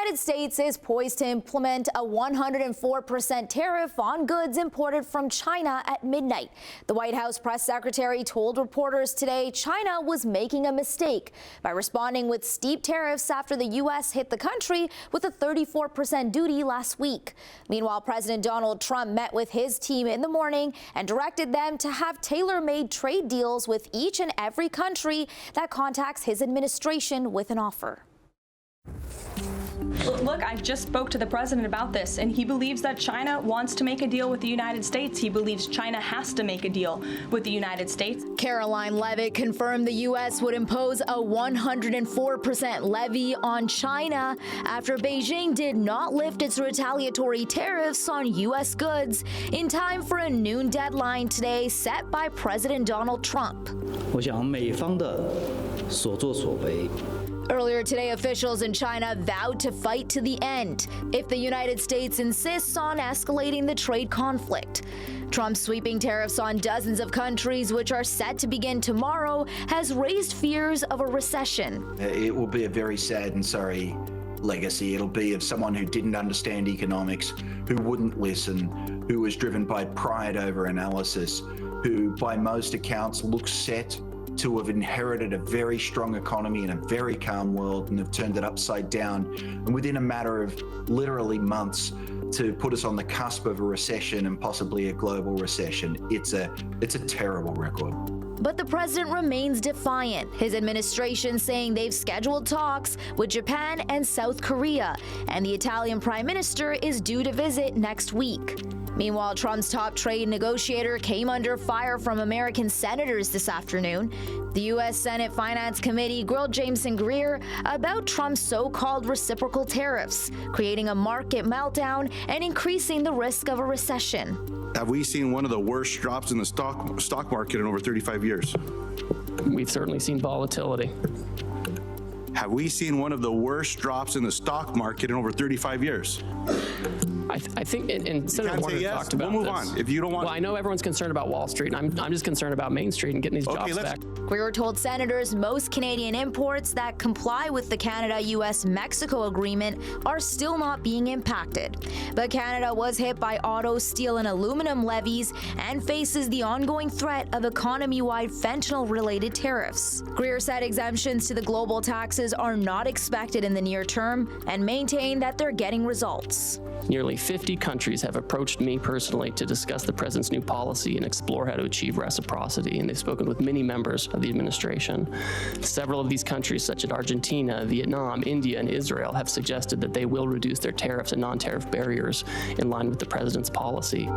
United States is poised to implement a 104% tariff on goods imported from China at midnight. The White House press secretary told reporters today China was making a mistake by responding with steep tariffs after the U.S. hit the country with a 34% duty last week. Meanwhile, President Donald Trump met with his team in the morning and directed them to have tailor-made trade deals with each and every country that contacts his administration with an offer. Look, I just spoke to the president about this, and he believes that China wants to make a deal with the United States. He believes China has to make a deal with the United States. Caroline Leavitt confirmed the U.S. would impose a 104% levy on China after Beijing did not lift its retaliatory tariffs on U.S. goods in time for a noon deadline today set by President Donald Trump. 我想美方的所作所为 Earlier today, officials in China vowed to fight to the end if the United States insists on escalating the trade conflict. Trump's sweeping tariffs on dozens of countries, which are set to begin tomorrow, has raised fears of a recession. It will be a very sad and sorry legacy. It'll be of someone who didn't understand economics, who wouldn't listen, who was driven by pride over analysis, who by most accounts looks set to have inherited a very strong economy in a very calm world and have turned it upside down, and within a matter of literally months to put us on the cusp of a recession and possibly a global recession. It's a terrible record. But the president remains defiant, his administration saying they've scheduled talks with Japan and South Korea, and the Italian prime minister is due to visit next week. Meanwhile, Trump's top trade negotiator came under fire from American senators this afternoon. The U.S. Senate Finance Committee grilled Jameson Greer about Trump's so-called reciprocal tariffs, creating a market meltdown and increasing the risk of a recession. Have we seen one of the worst drops in the stock market in over 35 years? We've certainly seen volatility. Have we seen one of the worst drops in the stock market in over 35 years? I think, and Senator Warner talked about this. We'll move this. on. If you don't want, well, I know everyone's concerned about Wall Street, and I'm just concerned about Main Street and getting these jobs back. Greer told senators most Canadian imports that comply with the Canada-U.S.-Mexico agreement are still not being impacted. But Canada was hit by auto, steel, and aluminum levies and faces the ongoing threat of economy-wide fentanyl-related tariffs. Greer said exemptions to the global taxes are not expected in the near term and maintained that they're getting results. Nearly 50 countries have approached me personally to discuss the president's new policy and explore how to achieve reciprocity, and they've spoken with many members of the administration. Several of these countries, such as Argentina, Vietnam, India, and Israel, have suggested that they will reduce their tariffs and non-tariff barriers in line with the president's policy.